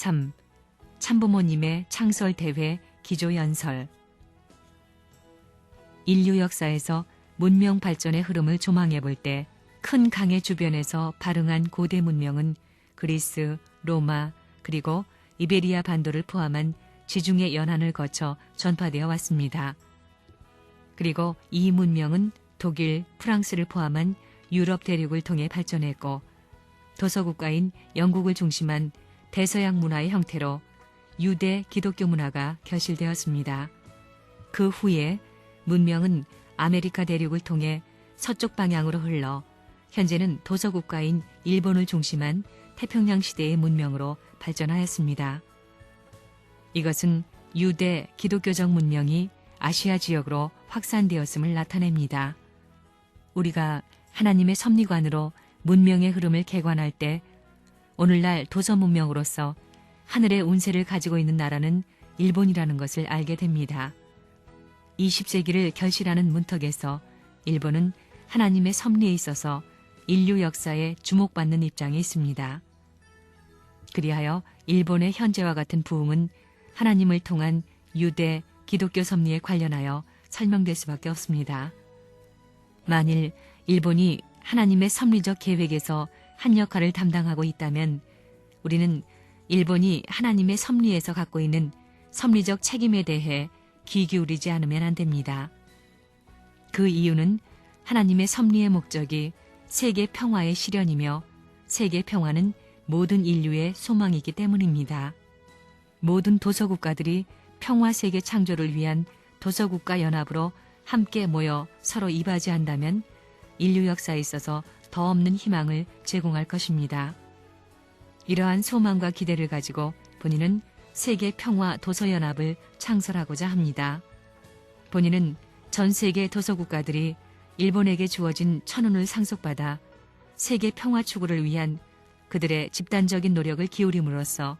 3. 참부모님의 창설대회 기조연설. 인류 역사에서 문명 발전의 흐름을 조망해 볼 때 큰 강의 주변에서 발흥한 고대 문명은 그리스, 로마, 그리고 이베리아 반도를 포함한 지중해 연안을 거쳐 전파되어 왔습니다. 그리고 이 문명은 독일, 프랑스를 포함한 유럽 대륙을 통해 발전했고 도서국가인 영국을 중심한 대서양 문화의 형태로 유대 기독교 문화가 결실되었습니다. 그 후에 문명은 아메리카 대륙을 통해 서쪽 방향으로 흘러 현재는 도서국가인 일본을 중심한 태평양 시대의 문명으로 발전하였습니다. 이것은 유대 기독교적 문명이 아시아 지역으로 확산되었음을 나타냅니다. 우리가 하나님의 섭리관으로 문명의 흐름을 개관할 때 오늘날 도서 문명으로서 하늘의 운세를 가지고 있는 나라는 일본이라는 것을 알게 됩니다. 20세기를 결실하는 문턱에서 일본은 하나님의 섭리에 있어서 인류 역사에 주목받는 입장에 있습니다. 그리하여 일본의 현재와 같은 부흥은 하나님을 통한 유대 기독교 섭리에 관련하여 설명될 수밖에 없습니다. 만일 일본이 하나님의 섭리적 계획에서 한 역할을 담당하고 있다면 우리는 일본이 하나님의 섭리에서 갖고 있는 섭리적 책임에 대해 귀 기울이지 않으면 안 됩니다. 그 이유는 하나님의 섭리의 목적이 세계 평화의 실현이며 세계 평화는 모든 인류의 소망이기 때문입니다. 모든 도서국가들이 평화 세계 창조를 위한 도서국가 연합으로 함께 모여 서로 이바지한다면 인류 역사에 있어서 더 없는 희망을 제공할 것입니다. 이러한 소망과 기대를 가지고 본인은 세계 평화 도서연합을 창설하고자 합니다. 본인은 전 세계 도서국가들이 일본에게 주어진 천운을 상속받아 세계 평화 추구를 위한 그들의 집단적인 노력을 기울임으로써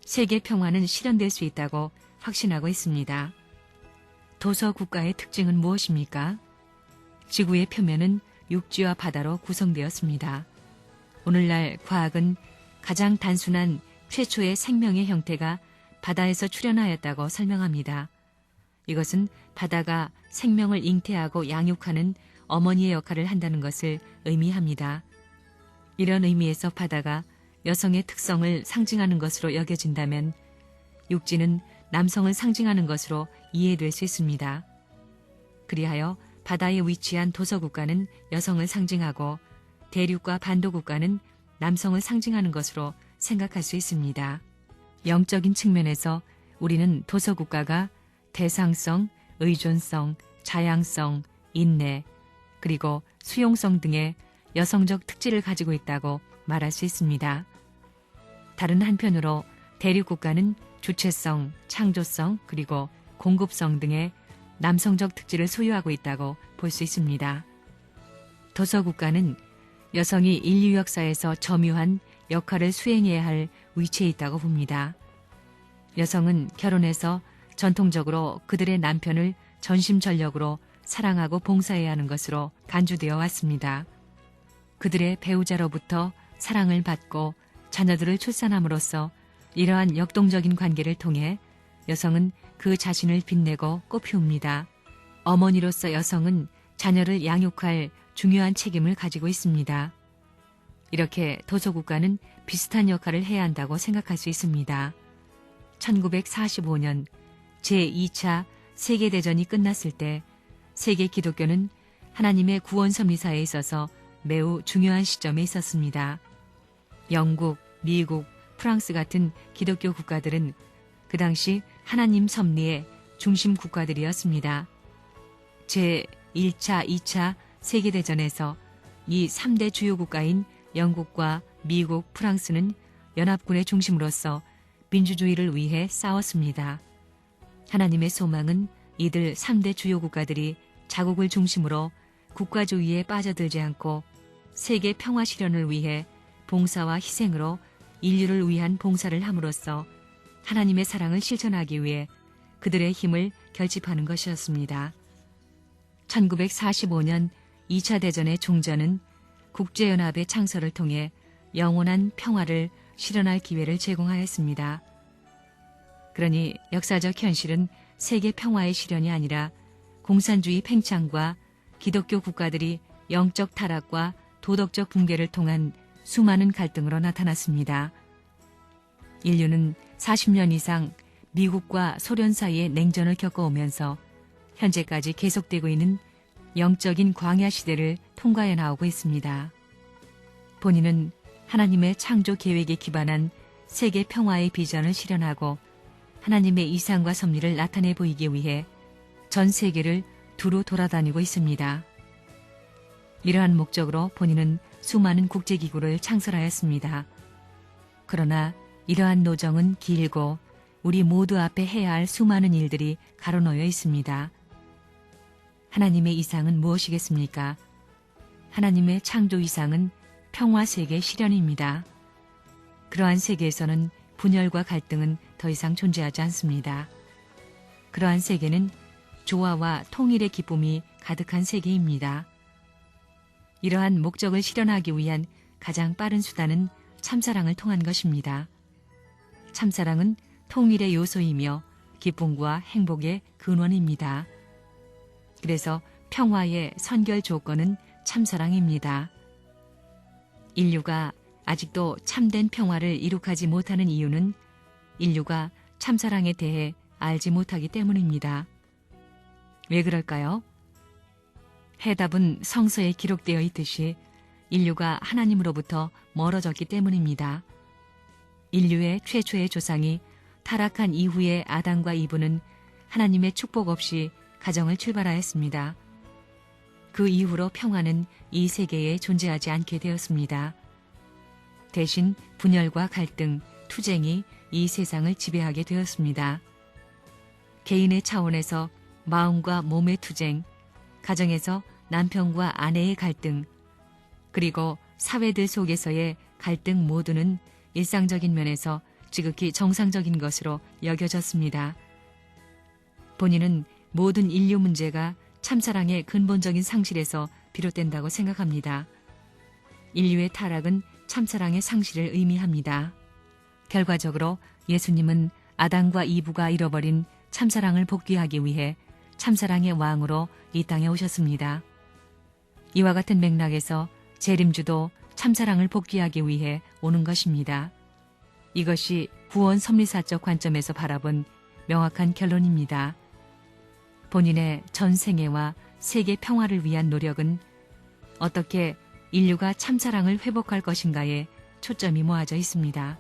세계 평화는 실현될 수 있다고 확신하고 있습니다. 도서국가의 특징은 무엇입니까? 지구의 표면은 육지와 바다로 구성되었습니다. 오늘날 과학은 가장 단순한 최초의 생명의 형태가 바다에서 출현하였다고 설명합니다. 이것은 바다가 생명을 잉태하고 양육하는 어머니의 역할을 한다는 것을 의미합니다. 이런 의미에서 바다가 여성의 특성을 상징하는 것으로 여겨진다면 육지는 남성을 상징하는 것으로 이해될 수 있습니다. 그리하여 바다에 위치한 도서국가는 여성을 상징하고 대륙과 반도국가는 남성을 상징하는 것으로 생각할 수 있습니다. 영적인 측면에서 우리는 도서국가가 대상성, 의존성, 자양성, 인내, 그리고 수용성 등의 여성적 특질을 가지고 있다고 말할 수 있습니다. 다른 한편으로 대륙국가는 주체성, 창조성, 그리고 공급성 등의 남성적 특질을 소유하고 있다고 볼 수 있습니다. 도서국가는 여성이 인류 역사에서 점유한 역할을 수행해야 할 위치에 있다고 봅니다. 여성은 결혼해서 전통적으로 그들의 남편을 전심전력으로 사랑하고 봉사해야 하는 것으로 간주되어 왔습니다. 그들의 배우자로부터 사랑을 받고 자녀들을 출산함으로써 이러한 역동적인 관계를 통해 여성은 그 자신을 빛내고 꽃피웁니다. 어머니로서 여성은 자녀를 양육할 중요한 책임을 가지고 있습니다. 이렇게 도서국가는 비슷한 역할을 해야 한다고 생각할 수 있습니다. 1945년 제2차 세계대전이 끝났을 때 세계 기독교는 하나님의 구원 섭리사에 있어서 매우 중요한 시점에 있었습니다. 영국, 미국, 프랑스 같은 기독교 국가들은 그 당시 하나님 섭리의 중심 국가들이었습니다. 제1차, 2차 세계대전에서 이 3대 주요 국가인 영국과 미국, 프랑스는 연합군의 중심으로서 민주주의를 위해 싸웠습니다. 하나님의 소망은 이들 3대 주요 국가들이 자국을 중심으로 국가주의에 빠져들지 않고 세계 평화 실현을 위해 봉사와 희생으로 인류를 위한 봉사를 함으로써 하나님의 사랑을 실천하기 위해 그들의 힘을 결집하는 것이었습니다. 1945년 2차 대전의 종전은 국제연합의 창설을 통해 영원한 평화를 실현할 기회를 제공하였습니다. 그러니 역사적 현실은 세계 평화의 실현이 아니라 공산주의 팽창과 기독교 국가들이 영적 타락과 도덕적 붕괴를 통한 수많은 갈등으로 나타났습니다. 인류는 40년 이상 미국과 소련 사이의 냉전을 겪어오면서 현재까지 계속되고 있는 영적인 광야 시대를 통과해 나오고 있습니다. 본인은 하나님의 창조 계획에 기반한 세계 평화의 비전을 실현하고 하나님의 이상과 섭리를 나타내 보이기 위해 전 세계를 두루 돌아다니고 있습니다. 이러한 목적으로 본인은 수많은 국제기구를 창설하였습니다. 그러나 이러한 노정은 길고 우리 모두 앞에 해야 할 수많은 일들이 가로놓여 있습니다. 하나님의 이상은 무엇이겠습니까? 하나님의 창조 이상은 평화세계 실현입니다. 그러한 세계에서는 분열과 갈등은 더 이상 존재하지 않습니다. 그러한 세계는 조화와 통일의 기쁨이 가득한 세계입니다. 이러한 목적을 실현하기 위한 가장 빠른 수단은 참사랑을 통한 것입니다. 참사랑은 통일의 요소이며 기쁨과 행복의 근원입니다. 그래서 평화의 선결 조건은 참사랑입니다. 인류가 아직도 참된 평화를 이룩하지 못하는 이유는 인류가 참사랑에 대해 알지 못하기 때문입니다. 왜 그럴까요? 해답은 성서에 기록되어 있듯이 인류가 하나님으로부터 멀어졌기 때문입니다. 인류의 최초의 조상이 타락한 이후의 아담과 이브는 하나님의 축복 없이 가정을 출발하였습니다. 그 이후로 평화는 이 세계에 존재하지 않게 되었습니다. 대신 분열과 갈등, 투쟁이 이 세상을 지배하게 되었습니다. 개인의 차원에서 마음과 몸의 투쟁, 가정에서 남편과 아내의 갈등, 그리고 사회들 속에서의 갈등 모두는 일상적인 면에서 지극히 정상적인 것으로 여겨졌습니다. 본인은 모든 인류 문제가 참사랑의 근본적인 상실에서 비롯된다고 생각합니다. 인류의 타락은 참사랑의 상실을 의미합니다. 결과적으로 예수님은 아담과 이브가 잃어버린 참사랑을 복귀하기 위해 참사랑의 왕으로 이 땅에 오셨습니다. 이와 같은 맥락에서 재림주도 참사랑을 복귀하기 위해 오는 것입니다. 이것이 구원 섭리사적 관점에서 바라본 명확한 결론입니다. 본인의 전 생애와 세계 평화를 위한 노력은 어떻게 인류가 참사랑을 회복할 것인가에 초점이 모아져 있습니다.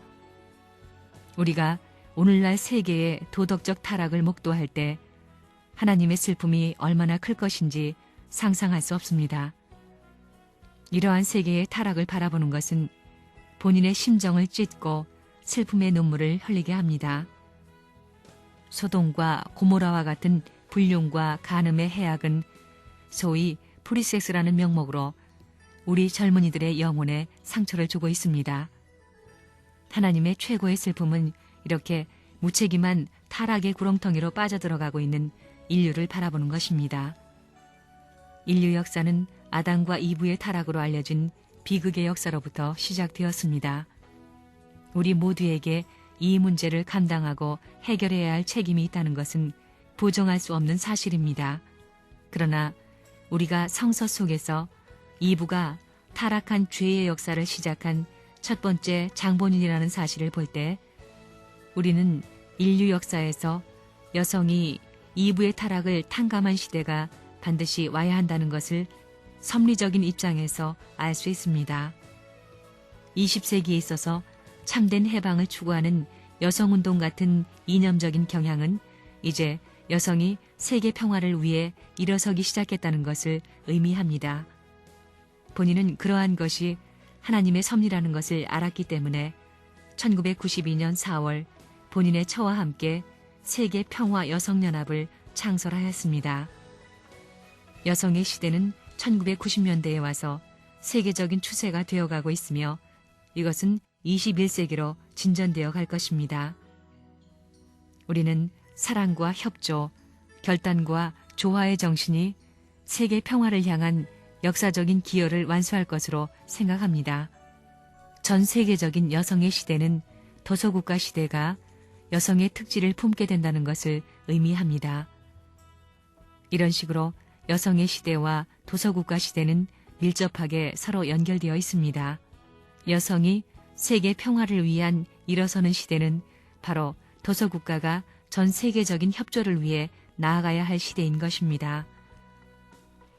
우리가 오늘날 세계의 도덕적 타락을 목도할 때 하나님의 슬픔이 얼마나 클 것인지 상상할 수 없습니다. 이러한 세계의 타락을 바라보는 것은 본인의 심정을 찢고 슬픔의 눈물을 흘리게 합니다. 소돔과 고모라와 같은 불륜과 간음의 해악은 소위 프리섹스라는 명목으로 우리 젊은이들의 영혼에 상처를 주고 있습니다. 하나님의 최고의 슬픔은 이렇게 무책임한 타락의 구렁텅이로 빠져들어가고 있는 인류를 바라보는 것입니다. 인류 역사는 아담과 이브의 타락으로 알려진 비극의 역사로부터 시작되었습니다. 우리 모두에게 이 문제를 감당하고 해결해야 할 책임이 있다는 것은 부정할 수 없는 사실입니다. 그러나 우리가 성서 속에서 이브가 타락한 죄의 역사를 시작한 첫 번째 장본인이라는 사실을 볼 때 우리는 인류 역사에서 여성이 이브의 타락을 탕감한 시대가 반드시 와야 한다는 것을 섭리적인 입장에서 알 수 있습니다. 20세기에 있어서 참된 해방을 추구하는 여성운동 같은 이념적인 경향은 이제 여성이 세계 평화를 위해 일어서기 시작했다는 것을 의미합니다. 본인은 그러한 것이 하나님의 섭리라는 것을 알았기 때문에 1992년 4월 본인의 처와 함께 세계 평화 여성연합을 창설하였습니다. 여성의 시대는 1990년대에 와서 세계적인 추세가 되어가고 있으며 이것은 21세기로 진전되어 갈 것입니다. 우리는 사랑과 협조, 결단과 조화의 정신이 세계 평화를 향한 역사적인 기여를 완수할 것으로 생각합니다. 전 세계적인 여성의 시대는 도서국가 시대가 여성의 특질을 품게 된다는 것을 의미합니다. 이런 식으로 여성의 시대와 도서국가 시대는 밀접하게 서로 연결되어 있습니다. 여성이 세계 평화를 위한 일어서는 시대는 바로 도서국가가 전 세계적인 협조를 위해 나아가야 할 시대인 것입니다.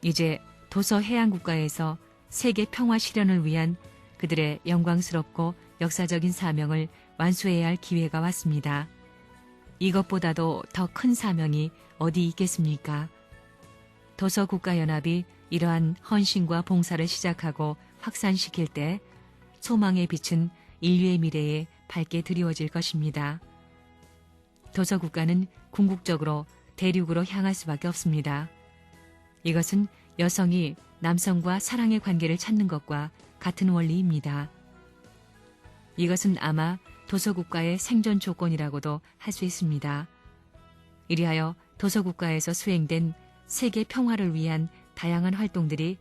이제 도서해양국가에서 세계 평화 실현을 위한 그들의 영광스럽고 역사적인 사명을 완수해야 할 기회가 왔습니다. 이것보다도 더 큰 사명이 어디 있겠습니까? 도서국가연합이 이러한 헌신과 봉사를 시작하고 확산시킬 때 소망의 빛은 인류의 미래에 밝게 드리워질 것입니다. 도서국가는 궁극적으로 대륙으로 향할 수밖에 없습니다. 이것은 여성이 남성과 사랑의 관계를 찾는 것과 같은 원리입니다. 이것은 아마 도서국가의 생존 조건이라고도 할 수 있습니다. 이리하여 도서국가에서 수행된 세계 평화를 위한 다양한 활동들이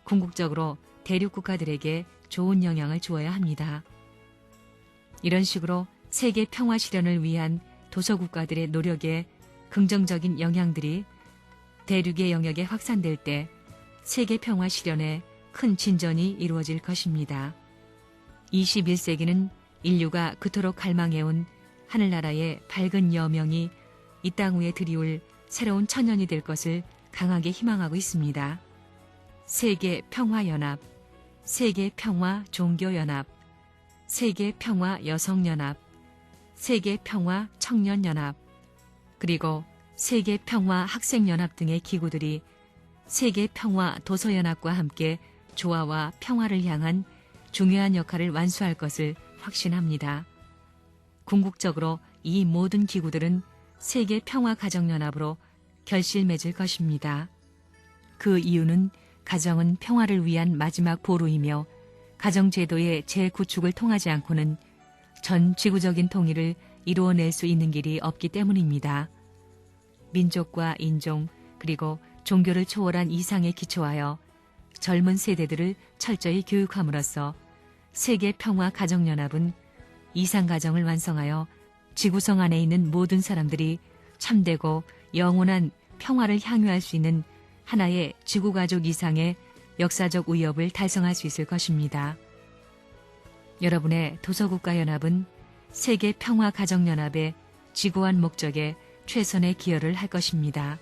궁극적으로 대륙국가들에게 좋은 영향을 주어야 합니다. 이런 식으로 세계 평화 실현을 위한 도서국가들의 노력에 긍정적인 영향들이 대륙의 영역에 확산될 때 세계 평화 실현에 큰 진전이 이루어질 것입니다. 21세기는 인류가 그토록 갈망해온 하늘나라의 밝은 여명이 이 땅 위에 드리울 새로운 천년이 될 것을 강하게 희망하고 있습니다. 세계 평화연합, 세계 평화 종교연합, 세계 평화 여성연합, 세계 평화 청년연합, 그리고 세계 평화 학생연합 등의 기구들이 세계 평화 도서연합과 함께 조화와 평화를 향한 중요한 역할을 완수할 것을 확신합니다. 궁극적으로 이 모든 기구들은 세계 평화 가정연합으로 결실 맺을 것입니다. 그 이유는 가정은 평화를 위한 마지막 보루이며 가정제도의 재구축을 통하지 않고는 전 지구적인 통일을 이루어낼 수 있는 길이 없기 때문입니다. 민족과 인종 그리고 종교를 초월한 이상에 기초하여 젊은 세대들을 철저히 교육함으로써 세계 평화 가정연합은 이상가정을 완성하여 지구성 안에 있는 모든 사람들이 참되고 영원한 평화를 향유할 수 있는 하나의 지구가족 이상의 역사적 위협을 달성할 수 있을 것입니다. 여러분의 도서국가연합은 세계 평화 가정연합의 지구한 목적에 최선의 기여를 할 것입니다.